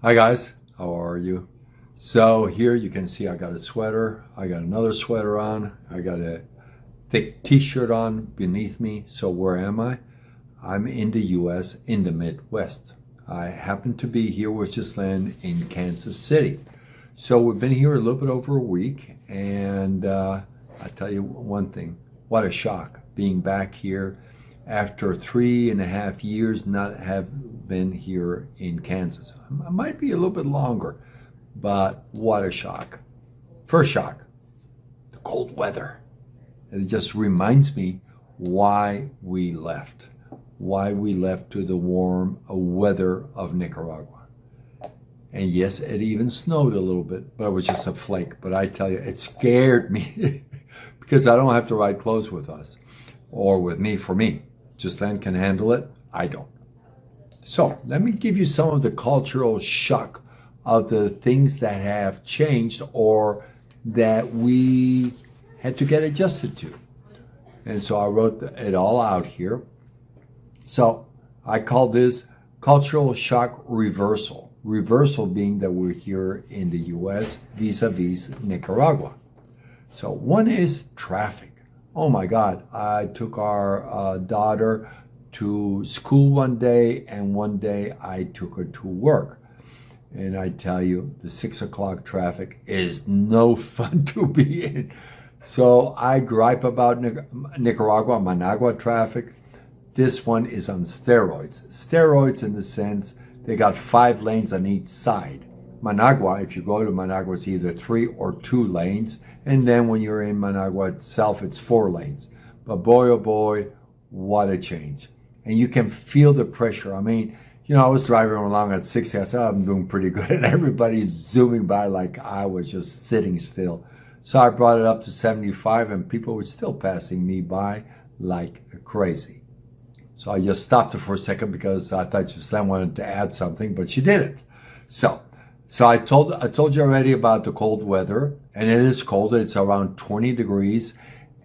Hi guys, how are you? So here you can see I got a sweater, I got another sweater on, I got a thick t-shirt on beneath me. So where am I? I'm in the U.S. in the Midwest. I happen to be here with Ghislaine in Kansas City. So we've been here a little bit over a week, and I tell you one thing, what a shock being back here after 3.5 years not have been here in Kansas. I might be a little bit longer, but what a shock. First shock, the cold weather. It just reminds me why we left to the warm weather of Nicaragua. And yes, it even snowed a little bit, but it was just a flake. But I tell you, it scared me because I don't have to ride clothes with us or with me for me. Ghislaine can handle it. I don't. So let me give you some of the cultural shock of the things that have changed or that we had to get adjusted to. And so I wrote it all out here. So I call this cultural shock reversal. Reversal being that we're here in the U.S. vis-a-vis Nicaragua. So one is traffic. Oh my God, I took our daughter to school one day, and one day I took her to work. And I tell you, the 6 o'clock traffic is no fun to be in. So I gripe about Nicaragua, Managua traffic. This one is on steroids. Steroids in the sense they got 5 lanes on each side. Managua, if you go to Managua, it's either 3 or 2 lanes. And then when you're in Managua itself, it's 4 lanes. But boy, oh boy, what a change. And you can feel the pressure. I mean, you know, I was driving along at 60. I said, I'm doing pretty good. And everybody's zooming by like I was just sitting still. So I brought it up to 75, and people were still passing me by like crazy. So I just stopped it for a second because I thought Ghislaine wanted to add something, but she didn't. So I told you already about the cold weather, and it is cold. It's around 20 degrees,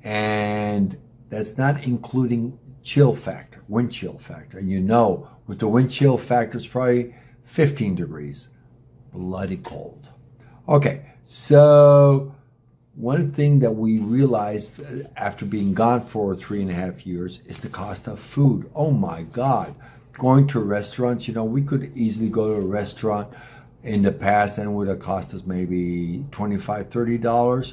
and that's not including chill factor, wind chill factor. And you know, with the wind chill factor, it's probably 15 degrees. Bloody cold. Okay, so one thing that we realized after being gone for 3.5 years is the cost of food. Oh my God. Going to restaurants, you know, we could easily go to a restaurant in the past and it would have cost us maybe $25, $30.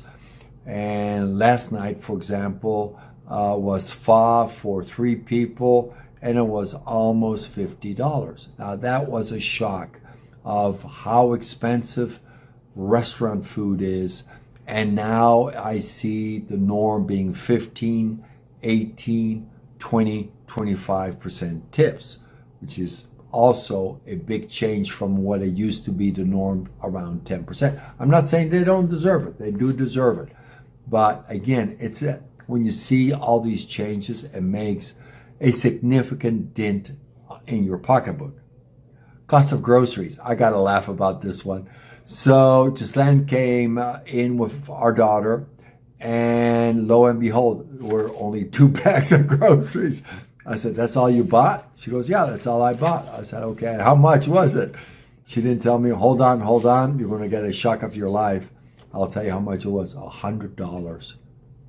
And last night, for example, was pho for 3 people, and it was almost $50. Now that was a shock of how expensive restaurant food is. And now I see the norm being 15, 18, 20, 25% tips, which is also a big change from what it used to be the norm around 10%. I'm not saying they don't deserve it. They do deserve it. But again, it's when you see all these changes, it makes a significant dent in your pocketbook. Cost of groceries. I got to laugh about this one. So Ghislaine came in with our daughter, and lo and behold, there were only 2 bags of groceries. I said, that's all you bought? She goes, yeah, that's all I bought. I said, okay, and how much was it? She didn't tell me. Hold on. You're going to get a shock of your life. I'll tell you how much it was. $100.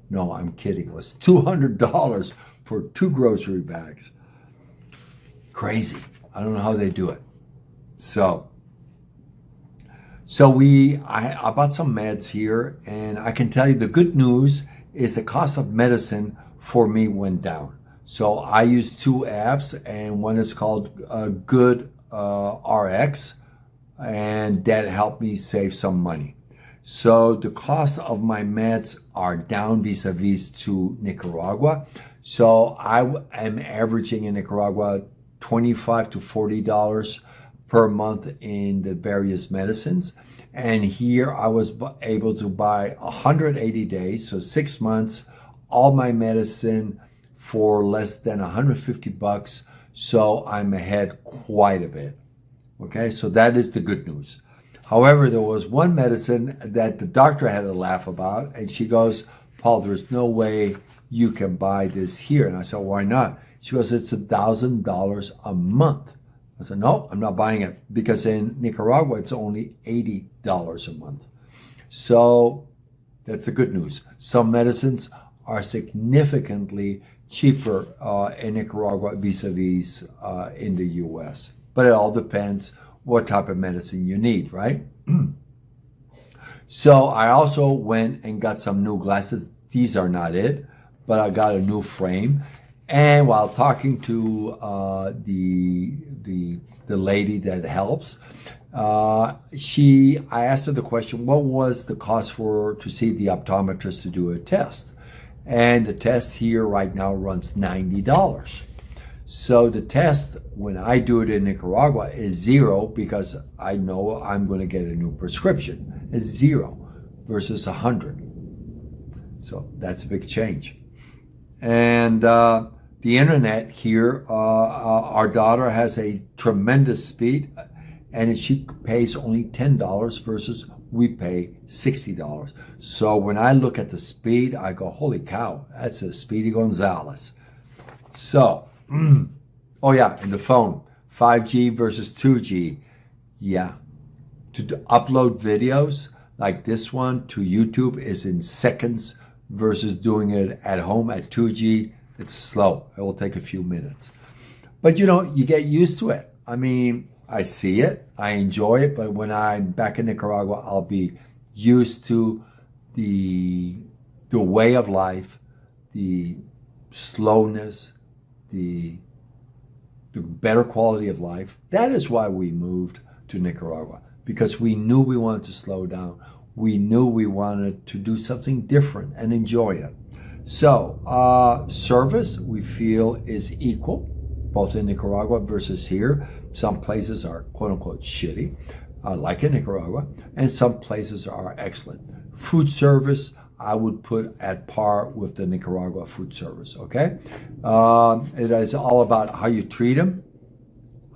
No, I'm kidding. It was $200 for 2 grocery bags. Crazy. I don't know how they do it. So I bought some meds here, and I can tell you the good news is the cost of medicine for me went down. So I use 2 apps, and one is called Good RX, and that helped me save some money. So the cost of my meds are down vis-a-vis to Nicaragua. So I am averaging in Nicaragua $25 to $40 per month in the various medicines. And here I was able to buy 180 days, so 6 months, all my medicine for less than $150. So I'm ahead quite a bit. Okay, so that is the good news. However, there was one medicine that the doctor had to laugh about, and she goes, Paul, there's no way you can buy this here. And I said, why not? She goes, it's $1,000 a month. I said, no, I'm not buying it, because in Nicaragua, it's only $80 a month. So that's the good news. Some medicines are significantly cheaper in Nicaragua vis-a-vis in the U.S. But it all depends what type of medicine you need, right? So I also went and got some new glasses. These are not it, but I got a new frame. And while talking to the lady that helps, I asked her the question, what was the cost to see the optometrist to do a test? And the test here right now runs $90. So the test, when I do it in Nicaragua, is zero, because I know I'm going to get a new prescription. It's zero versus 100. So that's a big change. And the internet here, our daughter has a tremendous speed, and she pays only $10 versus we pay $60. So when I look at the speed, I go, holy cow, that's a Speedy Gonzalez. So, oh yeah, and the phone, 5G versus 2G. Yeah, to upload videos like this one to YouTube is in seconds versus doing it at home at 2G. It's slow. It will take a few minutes. But you know, you get used to it. I mean, I see it, I enjoy it, but when I'm back in Nicaragua, I'll be used to the way of life, the slowness, the better quality of life. That is why we moved to Nicaragua, because we knew we wanted to slow down. We knew we wanted to do something different and enjoy it. So service, we feel, is equal, both in Nicaragua versus here. Some places are quote-unquote shitty, like in Nicaragua, and some places are excellent. Food service, I would put at par with the Nicaragua food service, okay? It is all about how you treat them,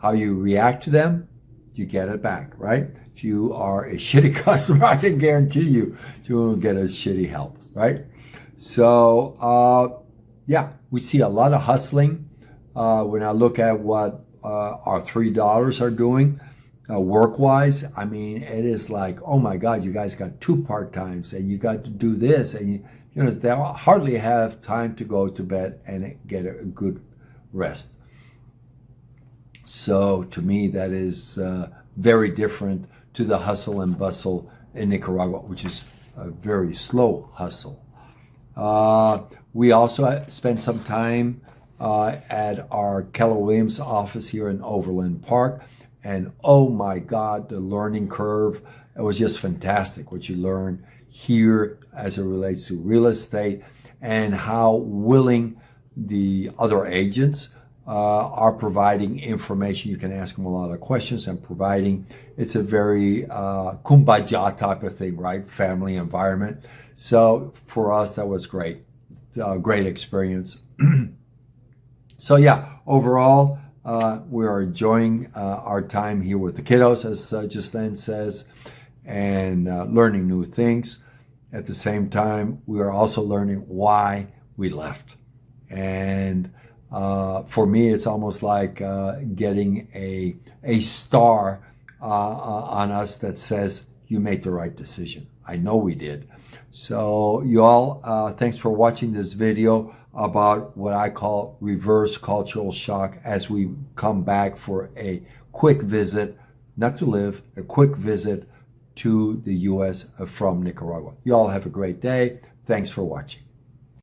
how you react to them, you get it back, right? If you are a shitty customer, I can guarantee you will get a shitty help, right? So, yeah, we see a lot of hustling. When I look at what our $3 are doing work-wise, I mean, it is like, oh my God, you guys got 2 part-times and you got to do this, and you know, they hardly have time to go to bed and get a good rest. So to me, that is very different to the hustle and bustle in Nicaragua, which is a very slow hustle. We also spent some time at our Keller Williams office here in Overland Park. And oh my God, the learning curve, it was just fantastic what you learn here as it relates to real estate, and how willing the other agents are providing information. You can ask them a lot of questions and providing. It's a very kumbaya type of thing, right? Family environment. So for us, that was great. Great experience. So yeah, overall, we are enjoying our time here with the kiddos, as Ghislaine says, and learning new things. At the same time, we are also learning why we left. And for me, it's almost like getting a star on us that says, you made the right decision. I know we did. So you all, thanks for watching this video about what I call reverse cultural shock, as we come back for a quick visit, not to live, a quick visit to the U.S. from Nicaragua. You all have a great day. Thanks for watching.